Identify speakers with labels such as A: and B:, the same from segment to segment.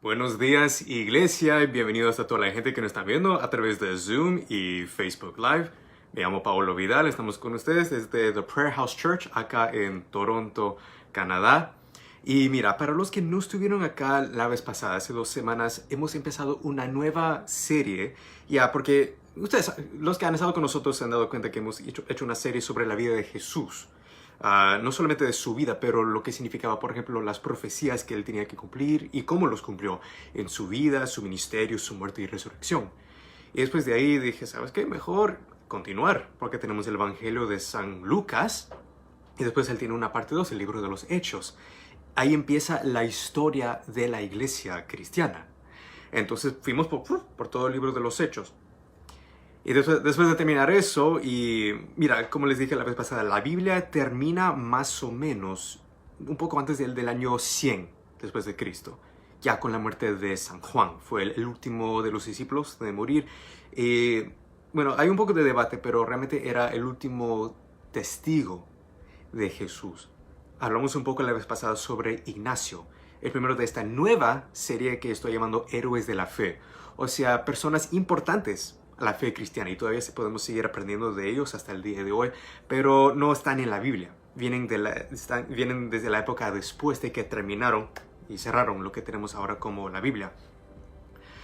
A: Buenos días, iglesia, y bienvenidos a toda la gente que nos está viendo a través de Zoom y Facebook Live. Me llamo Paolo Vidal, estamos con ustedes desde The Prayer House Church acá en Toronto, Canadá. Y mira, para los que no estuvieron acá la vez pasada, hace 2 semanas, hemos empezado una nueva serie, ya porque ustedes, los que han estado con nosotros, se han dado cuenta que hemos hecho una serie sobre la vida de Jesús. No solamente de su vida, pero lo que significaba, por ejemplo, las profecías que él tenía que cumplir y cómo los cumplió en su vida, su ministerio, su muerte y resurrección. Y después de ahí dije, ¿sabes qué? Mejor continuar, porque tenemos el Evangelio de San Lucas y después él tiene una parte 2, el libro de los Hechos. Ahí empieza la historia de la iglesia cristiana. Entonces fuimos por todo el libro de los Hechos. Y después de terminar eso, y mira, como les dije la vez pasada, la Biblia termina más o menos un poco antes del año 100 después de Cristo, ya con la muerte de San Juan. Fue el último de los discípulos de morir. Bueno, hay un poco de debate, pero realmente era el último testigo de Jesús. Hablamos un poco la vez pasada sobre Ignacio, el primero de esta nueva serie que estoy llamando Héroes de la Fe. O sea, personas importantes a la fe cristiana, y todavía podemos seguir aprendiendo de ellos hasta el día de hoy, pero no están en la Biblia. Vienen desde la época después de que terminaron y cerraron lo que tenemos ahora como la Biblia.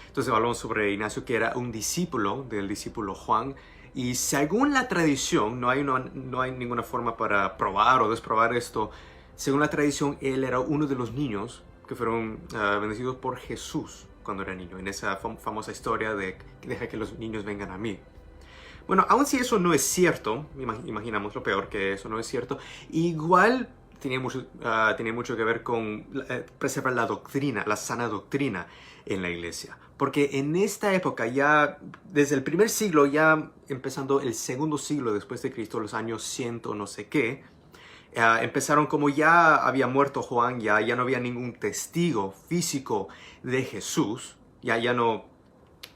A: Entonces hablamos sobre Ignacio, que era un discípulo del discípulo Juan, y según la tradición, no hay ninguna forma para probar o desprobar esto. Según la tradición, él era uno de los niños que fueron bendecidos por Jesús cuando era niño, en esa famosa historia de deja que los niños vengan a mí. Bueno, aun si eso no es cierto, imaginamos lo peor, que eso no es cierto, igual tenía mucho que ver con preservar la doctrina, la sana doctrina en la iglesia. Porque en esta época, ya desde el primer siglo, ya empezando el segundo siglo después de Cristo, los años 100 no sé qué, empezaron, como ya había muerto Juan, ya no había ningún testigo físico de Jesús,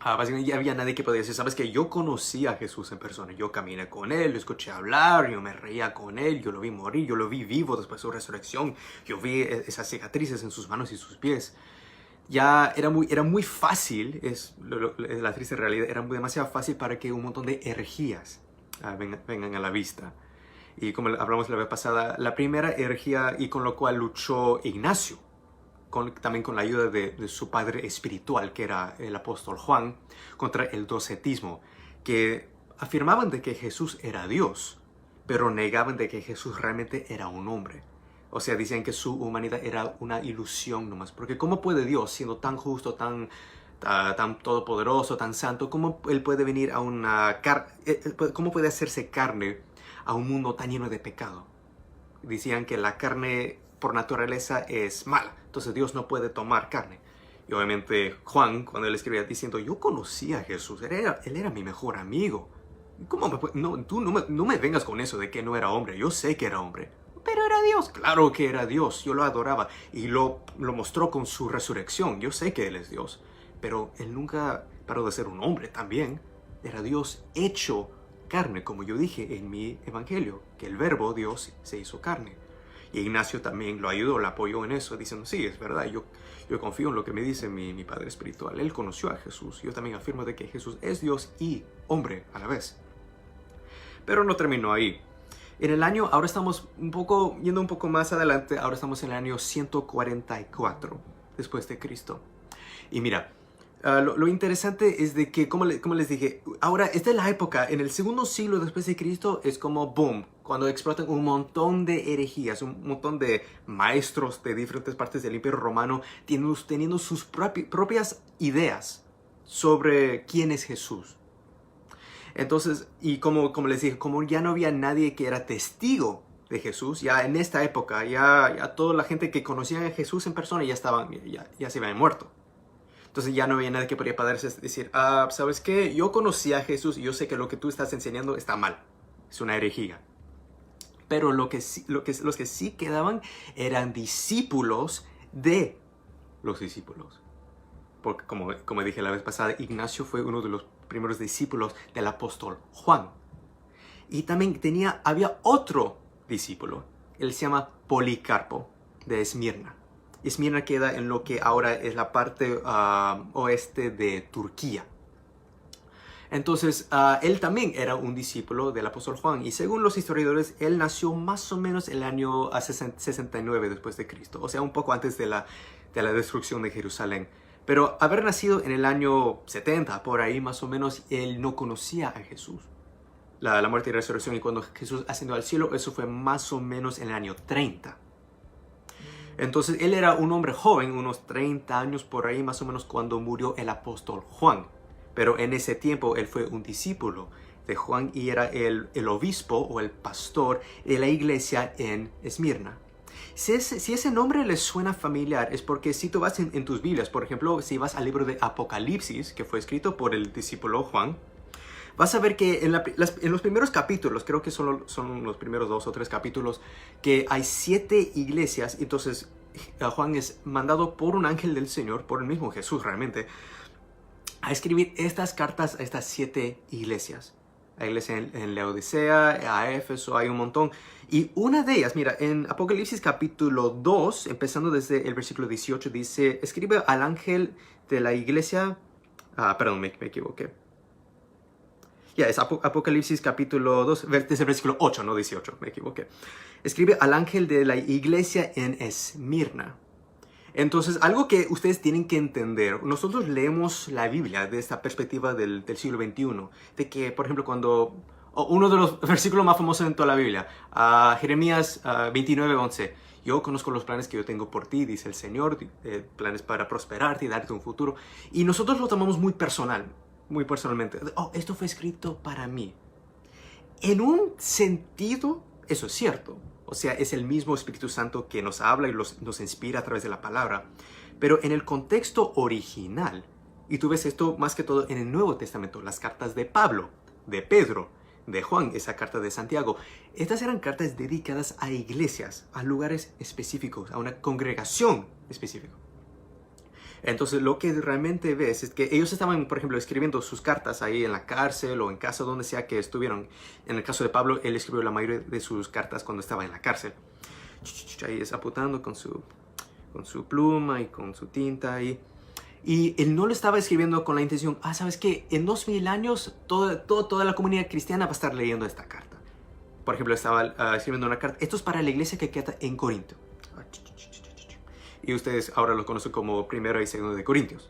A: básicamente ya había nadie que podía decir, sabes que yo conocí a Jesús en persona, yo caminé con él, lo escuché hablar, yo me reía con él, yo lo vi morir, yo lo vi vivo después de su resurrección, yo vi esas cicatrices en sus manos y sus pies. Ya era muy fácil, la triste realidad, era demasiado fácil para que un montón de herejías vengan a la vista. Y como hablamos la vez pasada, la primera herejía y con lo cual luchó Ignacio, también con la ayuda de su padre espiritual, que era el apóstol Juan, contra el docetismo, que afirmaban de que Jesús era Dios, pero negaban de que Jesús realmente era un hombre. O sea, decían que su humanidad era una ilusión nomás, porque ¿cómo puede Dios, siendo tan justo, tan todopoderoso, tan santo, cómo él puede venir a cómo puede hacerse carne a un mundo tan lleno de pecado? Decían que la carne por naturaleza es mala, entonces Dios no puede tomar carne. Y obviamente Juan, cuando él escribía diciendo, yo conocí a Jesús, él era mi mejor amigo. ¿Cómo tú no me vengas con eso de que no era hombre? Yo sé que era hombre. Pero era Dios. Claro que era Dios. Yo lo adoraba. Y lo mostró con su resurrección. Yo sé que Él es Dios. Pero Él nunca paró de ser un hombre también. Era Dios hecho carne, como yo dije en mi evangelio, que el verbo Dios se hizo carne. Y Ignacio también lo ayudó, lo apoyó en eso, diciendo, sí, es verdad, yo confío en lo que me dice mi padre espiritual. Él conoció a Jesús. Yo también afirmo de que Jesús es Dios y hombre a la vez. Pero no terminó ahí. En el año, ahora estamos yendo un poco más adelante, ahora estamos en el año 144 después de Cristo. Y mira, lo interesante es de que, como les dije, ahora esta es la época, en el segundo siglo después de Cristo, es como boom, cuando explotan un montón de herejías, un montón de maestros de diferentes partes del Imperio Romano teniendo sus propias ideas sobre quién es Jesús. Entonces, y como les dije, como ya no había nadie que era testigo de Jesús, ya en esta época, ya toda la gente que conocía a Jesús en persona ya se habían muerto. Entonces ya no había nadie que podía decir, ¿sabes qué? Yo conocí a Jesús y yo sé que lo que tú estás enseñando está mal. Es una herejía. Pero los que sí quedaban eran discípulos de los discípulos. Porque como dije la vez pasada, Ignacio fue uno de los primeros discípulos del apóstol Juan. Y también había otro discípulo. Él se llama Policarpo de Esmirna. Esmirna queda en lo que ahora es la parte oeste de Turquía. Entonces, él también era un discípulo del apóstol Juan. Y según los historiadores, él nació más o menos el año 69 después de Cristo. O sea, un poco antes de la destrucción de Jerusalén. Pero haber nacido en el año 70, por ahí más o menos, él no conocía a Jesús. La muerte y resurrección, y cuando Jesús ascendió al cielo, eso fue más o menos en el año 30. Entonces, él era un hombre joven, unos 30 años por ahí más o menos, cuando murió el apóstol Juan. Pero en ese tiempo él fue un discípulo de Juan y era el obispo o el pastor de la iglesia en Esmirna. Si ese nombre les suena familiar, es porque si tú vas en tus Biblias, por ejemplo, si vas al libro de Apocalipsis, que fue escrito por el discípulo Juan, vas a ver que en los primeros capítulos, creo que son los primeros 2 o 3 capítulos, que hay 7 iglesias. Entonces Juan es mandado por un ángel del Señor, por el mismo Jesús realmente, a escribir estas cartas a estas 7 iglesias. La iglesia en Laodicea, a Éfeso, hay un montón. Y una de ellas, mira, en Apocalipsis capítulo 2, empezando desde el versículo 18, dice, escribe al ángel de la iglesia... perdón, me equivoqué. Ya, es Apocalipsis capítulo 2, desde el versículo 8, no 18, me equivoqué. Escribe al ángel de la iglesia en Esmirna. Entonces, algo que ustedes tienen que entender, nosotros leemos la Biblia de esta perspectiva del siglo XXI, de que, por ejemplo, uno de los versículos más famosos en toda la Biblia, Jeremías 29:11, yo conozco los planes que yo tengo por ti, dice el Señor, planes para prosperarte y darte un futuro, y nosotros lo tomamos muy personalmente. Esto fue escrito para mí. En un sentido, eso es cierto. O sea, es el mismo Espíritu Santo que nos habla y nos inspira a través de la palabra. Pero en el contexto original, y tú ves esto más que todo en el Nuevo Testamento, las cartas de Pablo, de Pedro, de Juan, esa carta de Santiago, estas eran cartas dedicadas a iglesias, a lugares específicos, a una congregación específica. Entonces lo que realmente ves es que ellos estaban, por ejemplo, escribiendo sus cartas ahí en la cárcel o en casa, donde sea que estuvieron. En el caso de Pablo, él escribió la mayoría de sus cartas cuando estaba en la cárcel. Ahí es apuntando con su pluma y con su tinta ahí. Y él no lo estaba escribiendo con la intención, ¿sabes qué? En 2000 años toda la comunidad cristiana va a estar leyendo esta carta. Por ejemplo, estaba escribiendo una carta. Esto es para la iglesia que queda en Corinto. Y ustedes ahora lo conocen como 1 y 2 de Corintios.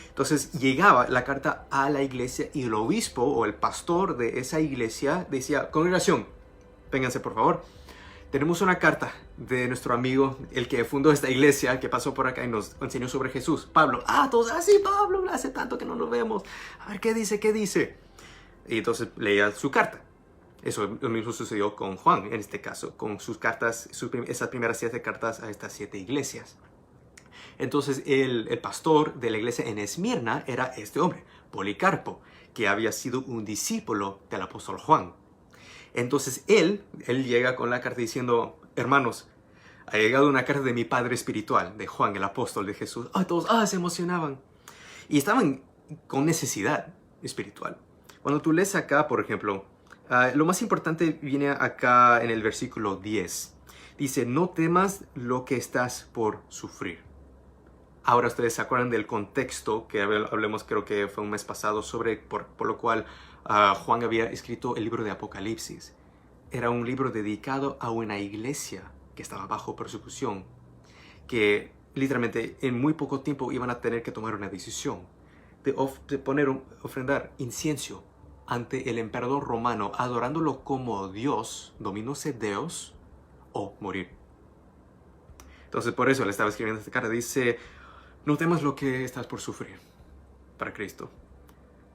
A: Entonces llegaba la carta a la iglesia y el obispo o el pastor de esa iglesia decía, congregación, vénganse por favor. Tenemos una carta de nuestro amigo, el que fundó esta iglesia, que pasó por acá y nos enseñó sobre Jesús. Pablo. Todos, sí, Pablo, hace tanto que no lo vemos. A ver, ¿qué dice? Y entonces leía su carta. Eso lo mismo sucedió con Juan, en este caso, con sus cartas, esas primeras 7 cartas a estas 7 iglesias. Entonces el pastor de la iglesia en Esmirna era este hombre, Policarpo, que había sido un discípulo del apóstol Juan. Entonces él llega con la carta diciendo, hermanos, ha llegado una carta de mi padre espiritual, de Juan, el apóstol de Jesús. Todos se emocionaban. Y estaban con necesidad espiritual. Cuando tú lees acá, por ejemplo, lo más importante viene acá en el versículo 10. Dice, no temas lo que estás por sufrir. Ahora ustedes se acuerdan del contexto que hablemos, creo que fue un mes pasado, por lo cual Juan había escrito el libro de Apocalipsis. Era un libro dedicado a una iglesia que estaba bajo persecución, que literalmente en muy poco tiempo iban a tener que tomar una decisión de ofrendar incienso ante el emperador romano, adorándolo como Dios, dominóse Dios, o morir. Entonces por eso le estaba escribiendo esta carta. Dice, no temas lo que estás por sufrir para Cristo.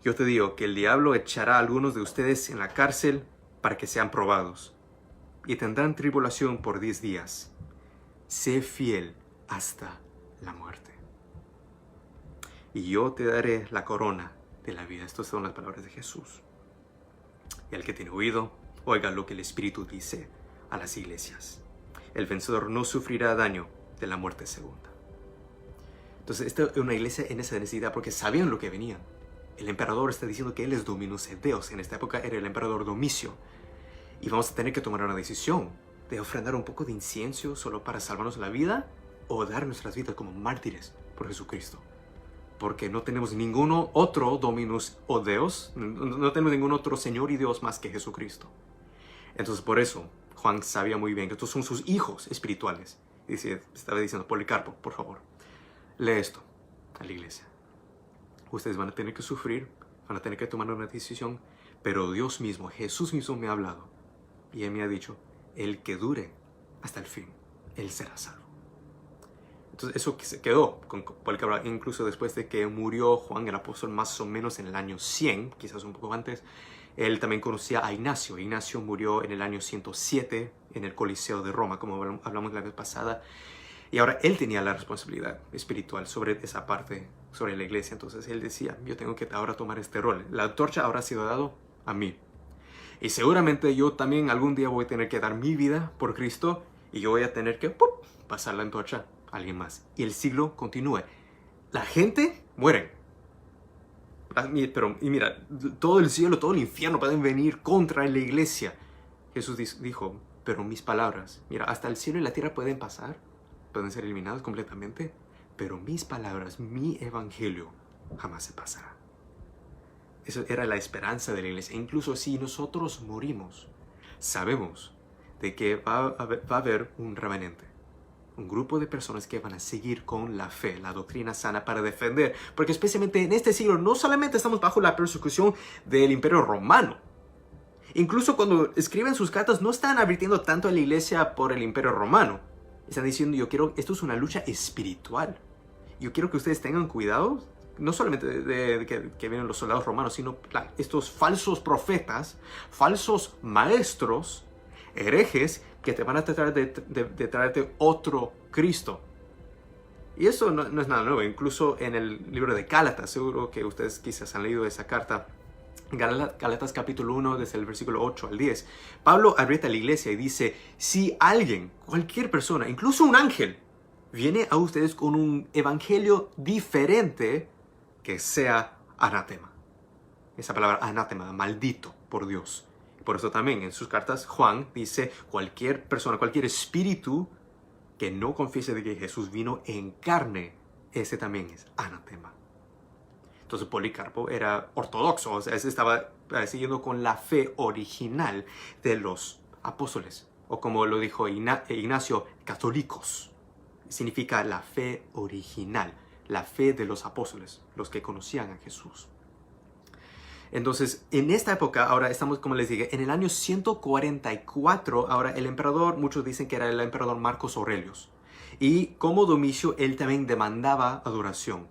A: Yo te digo que el diablo echará a algunos de ustedes en la cárcel para que sean probados, y tendrán tribulación por 10 días. Sé fiel hasta la muerte, y yo te daré la corona de la vida. Estas son las palabras de Jesús. Y el que tiene oído, oiga lo que el Espíritu dice a las iglesias. El vencedor no sufrirá daño de la muerte segunda. Entonces, esta es una iglesia en esa necesidad porque sabían lo que venían. El emperador está diciendo que él es Dominus et Deus. En esta época era el emperador Domicio. Y vamos a tener que tomar una decisión de ofrendar un poco de incienso solo para salvarnos la vida, o dar nuestras vidas como mártires por Jesucristo. Porque no tenemos ningún otro Dominus o Deus, no tenemos ningún otro Señor y Dios más que Jesucristo. Entonces por eso Juan sabía muy bien que estos son sus hijos espirituales. Y estaba diciendo, Policarpo, por favor, lee esto a la iglesia. Ustedes van a tener que sufrir, van a tener que tomar una decisión, pero Dios mismo, Jesús mismo me ha hablado. Y Él me ha dicho, el que dure hasta el fin, Él será salvo. Entonces eso se quedó con Policarpo, incluso después de que murió Juan el apóstol, más o menos en el año 100, quizás un poco antes. Él también conocía a Ignacio. Ignacio murió en el año 107 en el Coliseo de Roma, como hablamos la vez pasada. Y ahora él tenía la responsabilidad espiritual sobre esa parte, sobre la iglesia. Entonces él decía, yo tengo que ahora tomar este rol. La antorcha ahora ha sido dado a mí. Y seguramente yo también algún día voy a tener que dar mi vida por Cristo y yo voy a tener que pasar la antorcha a alguien más. Y el siglo continúe. La gente muere. Pero, y mira, todo el cielo, todo el infierno pueden venir contra la iglesia. Jesús dijo, pero mis palabras, mira, hasta el cielo y la tierra pueden pasar, pueden ser eliminados completamente, pero mis palabras, mi evangelio, jamás se pasará. Eso era la esperanza de la iglesia. Incluso si nosotros morimos, sabemos de que va a haber un remanente. Un grupo de personas que van a seguir con la fe, la doctrina sana para defender. Porque especialmente en este siglo no solamente estamos bajo la persecución del Imperio Romano. Incluso cuando escriben sus cartas no están advirtiendo tanto a la iglesia por el Imperio Romano. Están diciendo, esto es una lucha espiritual. Yo quiero que ustedes tengan cuidado, no solamente de que vienen los soldados romanos, sino estos falsos profetas, falsos maestros, herejes, que te van a tratar de traerte otro Cristo. Y eso no es nada nuevo. Incluso en el libro de Gálatas, seguro que ustedes quizás han leído esa carta, Gálatas capítulo 1, desde el versículo 8 al 10. Pablo advierte a la iglesia y dice, si alguien, cualquier persona, incluso un ángel, viene a ustedes con un evangelio diferente, que sea anátema. Esa palabra anátema, maldito por Dios. Por eso también en sus cartas Juan dice, cualquier persona, cualquier espíritu que no confiese de que Jesús vino en carne, ese también es anatema. Entonces Policarpo era ortodoxo, o sea, estaba siguiendo con la fe original de los apóstoles. O como lo dijo Ignacio, católicos. Significa la fe original, la fe de los apóstoles, los que conocían a Jesús. Entonces, en esta época, ahora estamos, como les dije, en el año 144, ahora el emperador, muchos dicen que era el emperador Marcos Aurelius. Y como Domicio, él también demandaba adoración.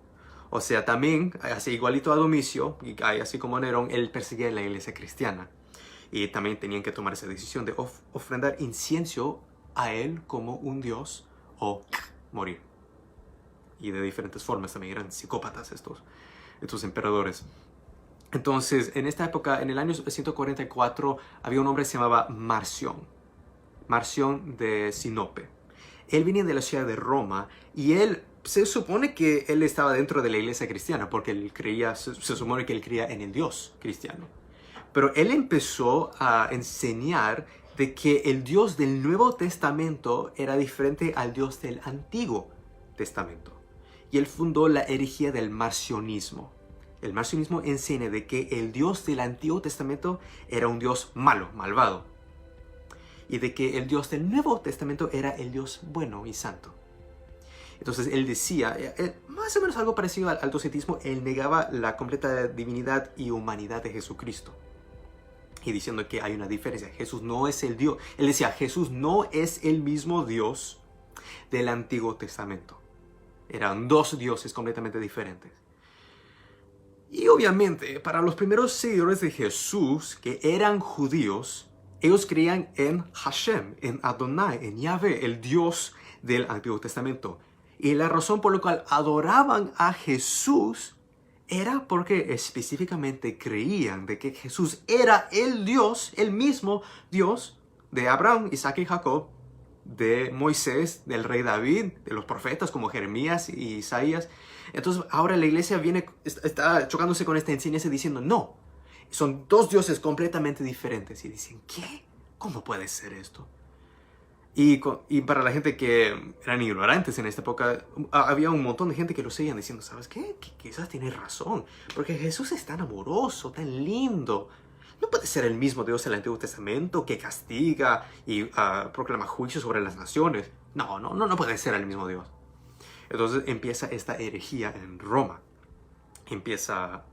A: O sea, también, así igualito a Domicio, y así como Nerón, él perseguía la iglesia cristiana. Y también tenían que tomar esa decisión de ofrendar incienso a él como un dios o morir. Y de diferentes formas, también eran psicópatas estos emperadores. Entonces, en esta época, en el año 144, había un hombre que se llamaba Marción de Sinope. Él venía de la ciudad de Roma y se supone que él estaba dentro de la iglesia cristiana porque él se supone que él creía en el Dios cristiano. Pero él empezó a enseñar de que el Dios del Nuevo Testamento era diferente al Dios del Antiguo Testamento. Y él fundó la herejía del marcionismo. El marcionismo enseña de que el Dios del Antiguo Testamento era un Dios malo, malvado. Y de que el Dios del Nuevo Testamento era el Dios bueno y santo. Entonces él decía, más o menos algo parecido al docetismo, él negaba la completa divinidad y humanidad de Jesucristo. Y diciendo que hay una diferencia, Jesús no es el Dios. Él decía, Jesús no es el mismo Dios del Antiguo Testamento. Eran dos dioses completamente diferentes. Y obviamente, para los primeros seguidores de Jesús, que eran judíos, ellos creían en Hashem, en Adonai, en Yahvé, el Dios del Antiguo Testamento. Y la razón por la cual adoraban a Jesús era porque específicamente creían de que Jesús era el Dios, el mismo Dios de Abraham, Isaac y Jacob, de Moisés, del rey David, de los profetas como Jeremías y Isaías. Entonces ahora la iglesia está chocándose con esta enseñanza diciendo, no, son dos dioses completamente diferentes. Y dicen, ¿qué? ¿Cómo puede ser esto? Y para la gente que eran ignorantes en esta época, había un montón de gente que lo seguían diciendo, ¿sabes qué? Quizás tienes razón, porque Jesús es tan amoroso, tan lindo. No puede ser el mismo Dios del Antiguo Testamento que castiga y proclama juicio sobre las naciones. No puede ser el mismo Dios. Entonces empieza esta herejía en Roma. Empieza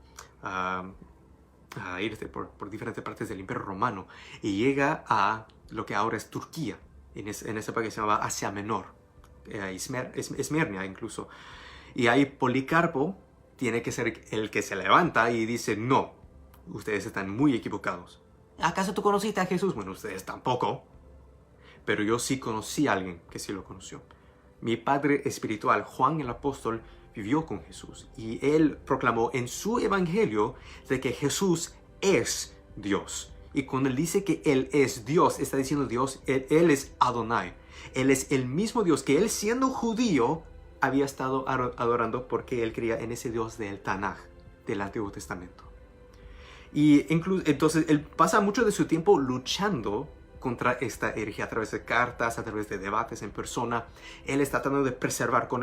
A: a irse por diferentes partes del Imperio Romano y llega a lo que ahora es Turquía. En esa época se llamaba Asia Menor, Esmirnia incluso. Y ahí Policarpo tiene que ser el que se levanta y dice, no, ustedes están muy equivocados. ¿Acaso tú conociste a Jesús? Bueno, ustedes tampoco. Pero yo sí conocí a alguien que sí lo conoció. Mi padre espiritual, Juan el Apóstol, vivió con Jesús. Y él proclamó en su evangelio de que Jesús es Dios. Y cuando él dice que él es Dios, está diciendo Dios, él es Adonai. Él es el mismo Dios que él, siendo judío, había estado adorando porque él creía en ese Dios del Tanaj, del Antiguo Testamento. Y entonces él pasa mucho de su tiempo luchando contra esta herejía a través de cartas, a través de debates en persona. Él está tratando de preservar, con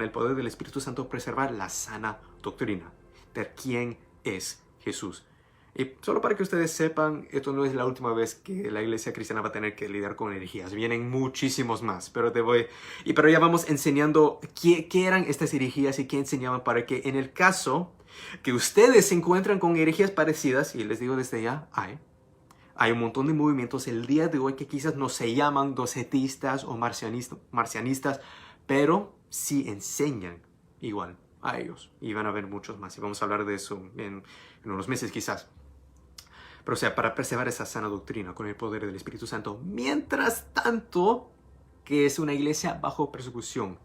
A: el poder del Espíritu Santo, preservar la sana doctrina de quién es Jesús. Y solo para que ustedes sepan, esto no es la última vez que la iglesia cristiana va a tener que lidiar con herejías. Vienen muchísimos más, pero ya vamos enseñando qué eran estas herejías y qué enseñaban, para que en el caso que ustedes se encuentran con herejías parecidas, y les digo desde ya, hay un montón de movimientos el día de hoy que quizás no se llaman docetistas o marcianistas, pero sí enseñan igual a ellos. Y van a haber muchos más, y vamos a hablar de eso en unos meses quizás. Pero o sea, para preservar esa sana doctrina con el poder del Espíritu Santo. Mientras tanto, que es una iglesia bajo persecución.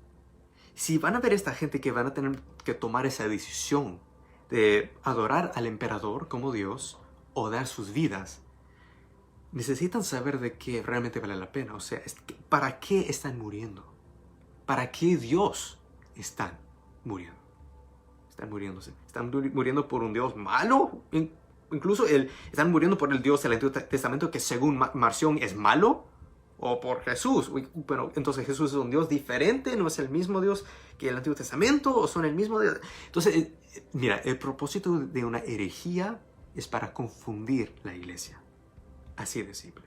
A: Si van a ver esta gente que van a tener que tomar esa decisión de adorar al emperador como Dios o dar sus vidas, necesitan saber de qué realmente vale la pena. O sea, ¿para qué están muriendo? ¿Para qué Dios están muriendo? Están muriéndose. ¿Están muriendo por un Dios malo? Incluso están muriendo por el Dios del Antiguo Testamento que según Marción es malo. ¿O por Jesús? Bueno, entonces Jesús es un Dios diferente, no es el mismo Dios que el Antiguo Testamento, o son el mismo Dios. Entonces, mira, el propósito de una herejía es para confundir la iglesia. Así de simple.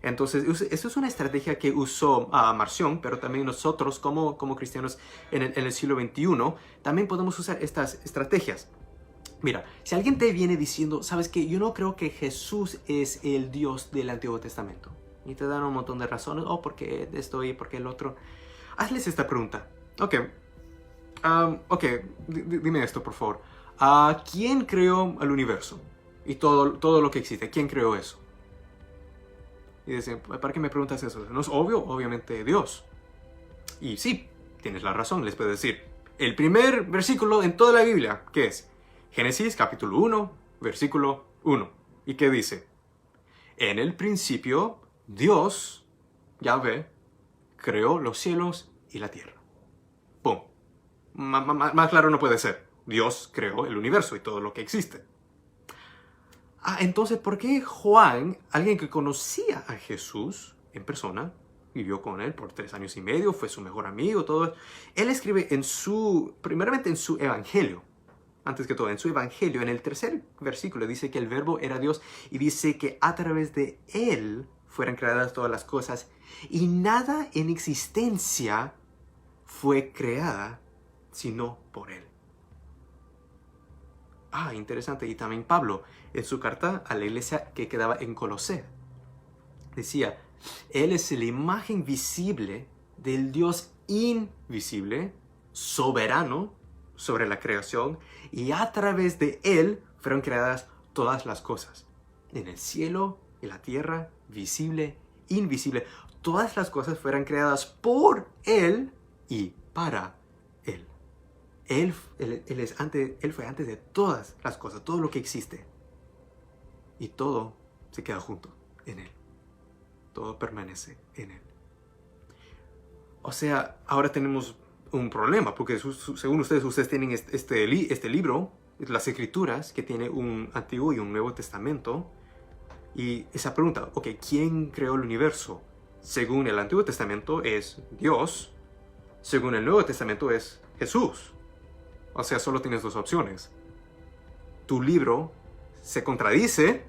A: Entonces, eso es una estrategia que usó Marción, pero también nosotros como cristianos en el siglo XXI, también podemos usar estas estrategias. Mira, si alguien te viene diciendo, ¿sabes qué? Yo no creo que Jesús es el Dios del Antiguo Testamento. Y te dan un montón de razones, porque esto y porque el otro. Hazles esta pregunta. Ok, dime esto, por favor. ¿Quién creó el universo? Y todo lo que existe. ¿Quién creó eso? Y dicen, ¿para qué me preguntas eso? ¿No es obvio? Obviamente Dios. Y sí, tienes la razón, les puedo decir. El primer versículo en toda la Biblia, ¿qué es? Génesis capítulo 1, versículo 1. ¿Y qué dice? En el principio, Dios, Yahvé, creó los cielos y la tierra. ¡Pum! Más claro no puede ser. Dios creó el universo y todo lo que existe. Entonces, ¿por qué Juan, alguien que conocía a Jesús en persona, vivió con él por 3 años y medio, fue su mejor amigo, todo, él escribe primeramente en su evangelio, antes que todo, en su evangelio, en el 3er versículo, dice que el verbo era Dios y dice que a través de él fueron creadas todas las cosas y nada en existencia fue creada sino por él. Interesante. Y también Pablo, en su carta a la iglesia que quedaba en Colosea, decía, él es la imagen visible del Dios invisible, soberano sobre la creación, y a través de él fueron creadas todas las cosas, en el cielo y la tierra, visible, invisible. Todas las cosas fueron creadas por él y para él. Él fue antes de todas las cosas, todo lo que existe. Y todo se queda junto en él. Todo permanece en él. O sea, ahora tenemos un problema, porque según ustedes tienen este libro, las Escrituras, que tiene un Antiguo y un Nuevo Testamento. Y esa pregunta, ¿quién creó el universo? según el Antiguo Testamento es Dios, según el Nuevo Testamento es Jesús. O sea, solo tienes dos opciones. Tu libro se contradice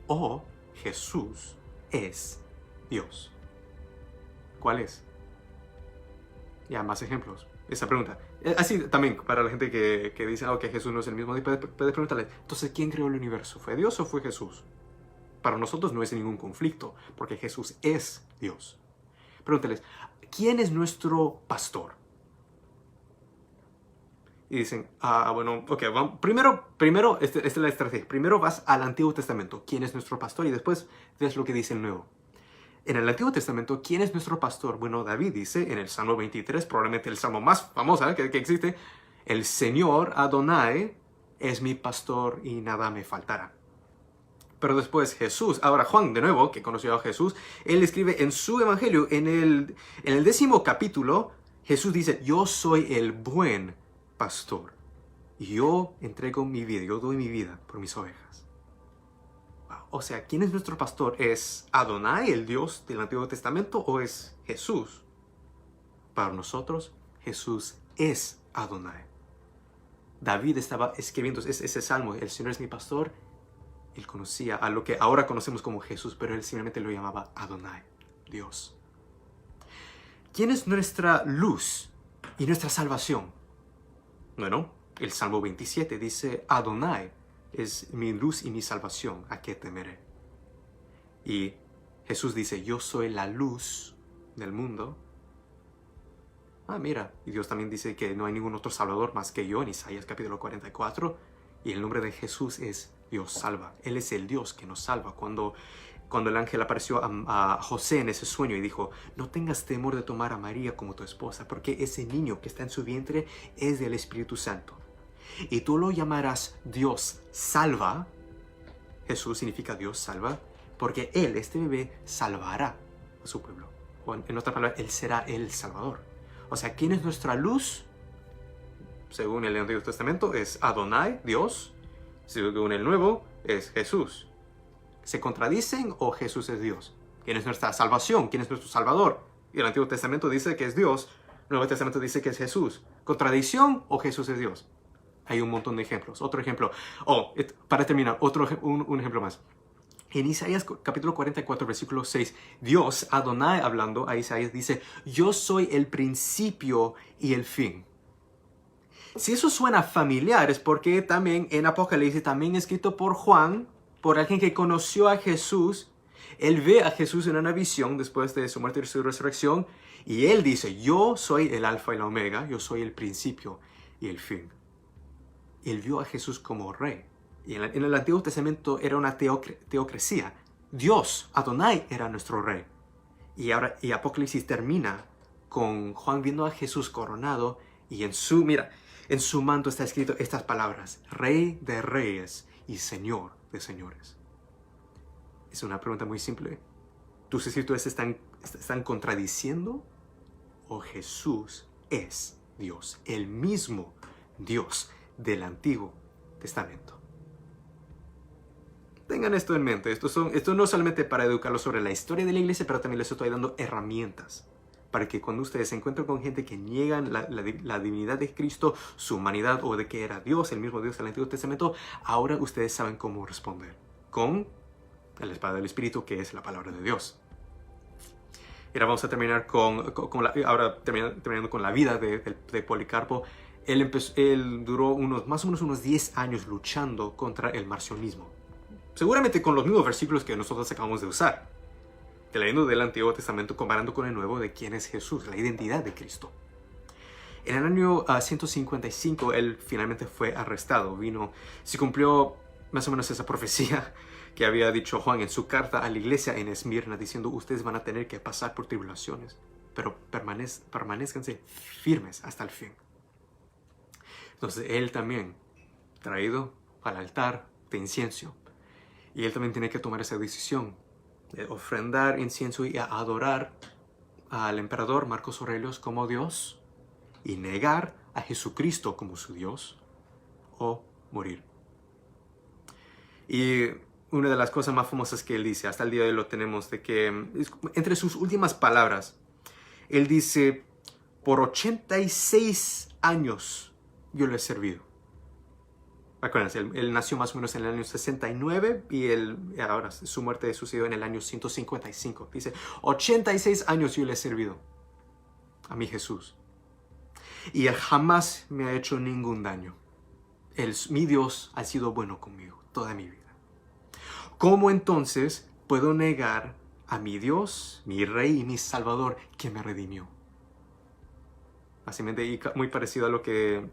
A: o Jesús es Dios. ¿Cuál es? Ya, más ejemplos. Esa pregunta. Así también, para la gente que dice que Jesús no es el mismo, puedes preguntarle, entonces, ¿quién creó el universo? ¿Fue Dios o fue Jesús? Para nosotros no es ningún conflicto, porque Jesús es Dios. Pregúntales, ¿quién es nuestro pastor? Y dicen, bueno, ok, vamos. Primero esta es la estrategia. Primero vas al Antiguo Testamento, ¿quién es nuestro pastor? Y después ves lo que dice el Nuevo. En el Antiguo Testamento, ¿quién es nuestro pastor? Bueno, David dice en el Salmo 23, probablemente el salmo más famoso que existe, el Señor Adonai es mi pastor y nada me faltará. Pero después Jesús, ahora Juan de nuevo, que conoció a Jesús, él escribe en su evangelio, en el 10º capítulo, Jesús dice, yo soy el buen pastor. Y yo entrego mi vida, yo doy mi vida por mis ovejas. O sea, ¿quién es nuestro pastor? ¿Es Adonai, el Dios del Antiguo Testamento, o es Jesús? Para nosotros, Jesús es Adonai. David estaba escribiendo ese salmo, el Señor es mi pastor. Él conocía a lo que ahora conocemos como Jesús, pero él simplemente lo llamaba Adonai, Dios. ¿Quién es nuestra luz y nuestra salvación? Bueno, el Salmo 27 dice, Adonai es mi luz y mi salvación, ¿a qué temeré? Y Jesús dice, yo soy la luz del mundo. Mira, y Dios también dice que no hay ningún otro salvador más que yo en Isaías capítulo 44. Y el nombre de Jesús es Dios salva. Él es el Dios que nos salva. Cuando el ángel apareció a José en ese sueño y dijo, no tengas temor de tomar a María como tu esposa, porque ese niño que está en su vientre es del Espíritu Santo. Y tú lo llamarás Dios salva. Jesús significa Dios salva, porque Él, este bebé, salvará a su pueblo. O en otras palabras, Él será el Salvador. O sea, ¿quién es nuestra luz? Según el Antiguo Testamento es Adonai, Dios. Según el Nuevo es Jesús. ¿Se contradicen o Jesús es Dios? ¿Quién es nuestra salvación? ¿Quién es nuestro Salvador? Y el Antiguo Testamento dice que es Dios. El Nuevo Testamento dice que es Jesús. ¿Contradicción o Jesús es Dios? Hay un montón de ejemplos. Otro ejemplo. Para terminar, un ejemplo más. En Isaías capítulo 44, versículo 6, Dios, Adonai hablando a Isaías, dice, yo soy el principio y el fin. Si eso suena familiar, es porque también en Apocalipsis, también escrito por Juan, por alguien que conoció a Jesús, él ve a Jesús en una visión después de su muerte y su resurrección, y él dice, yo soy el alfa y la omega, yo soy el principio y el fin. Él vio a Jesús como rey. Y en el Antiguo Testamento era una teocracia. Dios, Adonai, era nuestro rey. Y Apocalipsis termina con Juan viendo a Jesús coronado y en su manto está escrito estas palabras: Rey de reyes y Señor de señores. Es una pregunta muy simple. ¿Tus escrituras están contradiciendo o Jesús es Dios, el mismo Dios del Antiguo Testamento? Tengan esto en mente. Esto no solamente para educarlos sobre la historia de la iglesia, pero también les estoy dando herramientas para que cuando ustedes se encuentren con gente que niegan la divinidad de Cristo, su humanidad o de que era Dios, el mismo Dios del Antiguo Testamento, ahora ustedes saben cómo responder con la espada del Espíritu, que es la palabra de Dios. Y ahora vamos a terminar terminando con la vida de Policarpo. Él duró más o menos unos 10 años luchando contra el marcionismo. Seguramente con los mismos versículos que nosotros acabamos de usar. Leyendo del Antiguo Testamento, comparando con el Nuevo, de quién es Jesús, la identidad de Cristo. En el año 155, él finalmente fue arrestado. Se cumplió más o menos esa profecía que había dicho Juan en su carta a la iglesia en Esmirna, diciendo, ustedes van a tener que pasar por tribulaciones, pero permanezcanse firmes hasta el fin. Entonces él también, traído al altar de incienso, y él también tiene que tomar esa decisión de ofrendar incienso y adorar al emperador Marcos Aurelius como Dios y negar a Jesucristo como su Dios o morir. Y una de las cosas más famosas que él dice, hasta el día de hoy lo tenemos, de que entre sus últimas palabras, él dice, por 86 años yo le he servido. Acuérdense, él nació más o menos en el año 69 y ahora su muerte sucedió en el año 155. Dice, 86 años yo le he servido a mi Jesús. Y él jamás me ha hecho ningún daño. Mi Dios ha sido bueno conmigo toda mi vida. ¿Cómo entonces puedo negar a mi Dios, mi Rey y mi Salvador que me redimió? Básicamente, muy parecido a lo que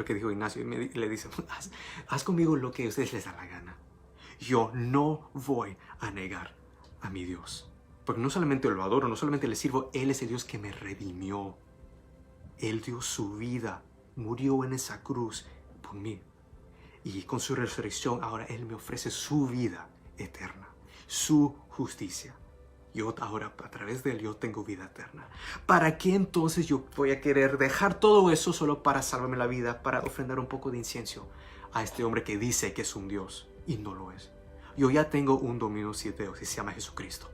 A: dijo Ignacio. Le dice, haz conmigo lo que a ustedes les da la gana. Yo no voy a negar a mi Dios. Porque no solamente lo adoro, no solamente le sirvo, Él es el Dios que me redimió. Él dio su vida, murió en esa cruz por mí. Y con su resurrección ahora Él me ofrece su vida eterna, su justicia. Yo ahora, a través de Él, yo tengo vida eterna. ¿Para qué entonces yo voy a querer dejar todo eso solo para salvarme la vida, para ofrendar un poco de incienso a este hombre que dice que es un Dios y no lo es? Yo ya tengo un Dominus y Deus y se llama Jesucristo.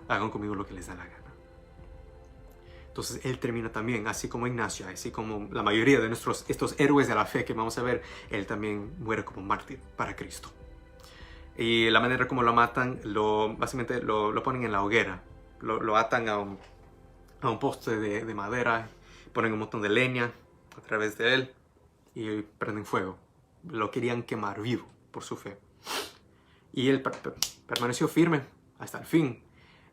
A: Hagan conmigo lo que les da la gana. Entonces Él termina también, así como Ignacio, así como la mayoría de estos héroes de la fe que vamos a ver, Él también muere como mártir para Cristo. Y la manera como lo matan, básicamente lo ponen en la hoguera. Lo atan a un poste de madera, ponen un montón de leña a través de él y prenden fuego. Lo querían quemar vivo por su fe. Y él permaneció firme hasta el fin.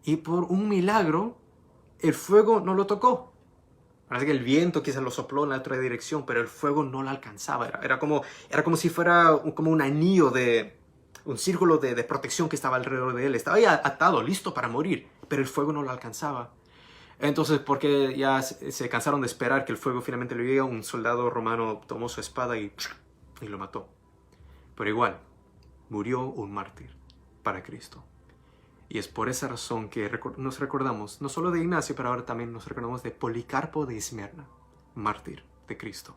A: Y por un milagro, el fuego no lo tocó. Parece que el viento quizás lo sopló en la otra dirección, pero el fuego no lo alcanzaba. Era como si fuera como un anillo un círculo de protección que estaba alrededor de él. Estaba ya atado, listo para morir, pero el fuego no lo alcanzaba. Entonces, porque ya se cansaron de esperar que el fuego finalmente le llegara, un soldado romano tomó su espada y lo mató. Pero igual, murió un mártir para Cristo. Y es por esa razón que nos recordamos, no solo de Ignacio, pero ahora también nos recordamos de Policarpo de Esmirna, mártir de Cristo.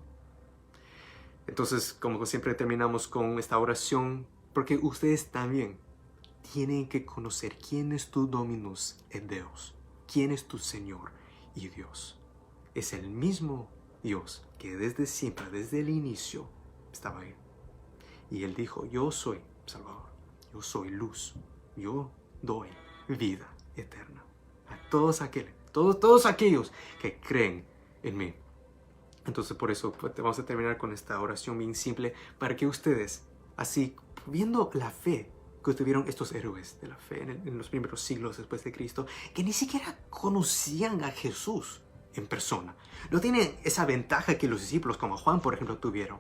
A: Entonces, como siempre terminamos con esta oración, porque ustedes también tienen que conocer quién es tu Dominus et Deus, quién es tu Señor y Dios. Es el mismo Dios que desde siempre, desde el inicio, estaba ahí. Y Él dijo, yo soy Salvador, yo soy luz, yo doy vida eterna a todos aquellos que creen en mí. Entonces por eso vamos a terminar con esta oración bien simple para que ustedes, así viendo la fe que tuvieron estos héroes de la fe en los primeros siglos después de Cristo, que ni siquiera conocían a Jesús en persona. No tienen esa ventaja que los discípulos como Juan, por ejemplo, tuvieron.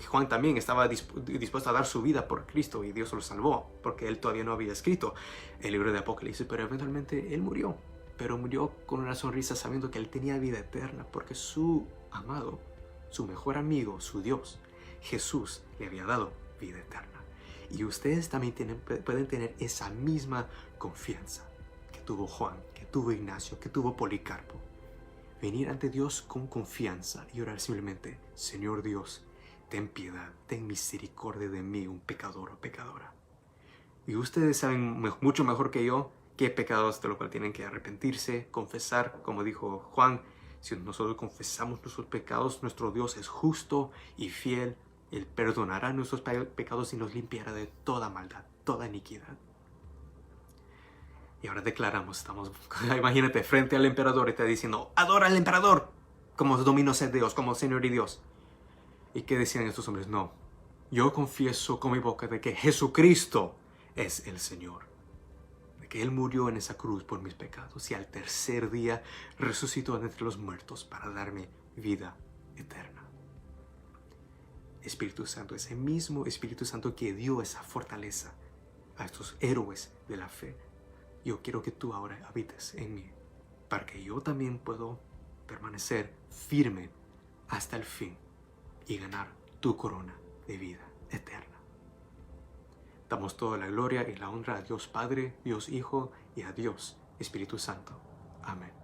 A: Juan también estaba dispuesto a dar su vida por Cristo y Dios lo salvó, porque él todavía no había escrito el libro de Apocalipsis, pero eventualmente él murió. Pero murió con una sonrisa sabiendo que él tenía vida eterna, porque su amado, su mejor amigo, su Dios, Jesús, le había dado vida eterna. Y ustedes también pueden tener esa misma confianza que tuvo Juan, que tuvo Ignacio, que tuvo Policarpo. Venir ante Dios con confianza y orar simplemente, Señor Dios, ten piedad, ten misericordia de mí, un pecador o pecadora. Y ustedes saben mucho mejor que yo qué pecados de los cuales tienen que arrepentirse, confesar, como dijo Juan. Si nosotros confesamos nuestros pecados, nuestro Dios es justo y fiel. Él perdonará nuestros pecados y nos limpiará de toda maldad, toda iniquidad. Y ahora declaramos, imagínate, frente al emperador y está diciendo, adora al emperador como Dominus et Deus, como Señor y Dios. ¿Y qué decían estos hombres? No, yo confieso con mi boca de que Jesucristo es el Señor, de que Él murió en esa cruz por mis pecados y al tercer día resucitó de entre los muertos para darme vida eterna. Espíritu Santo, ese mismo Espíritu Santo que dio esa fortaleza a estos héroes de la fe, yo quiero que tú ahora habites en mí, para que yo también pueda permanecer firme hasta el fin y ganar tu corona de vida eterna. Damos toda la gloria y la honra a Dios Padre, Dios Hijo y a Dios Espíritu Santo. Amén.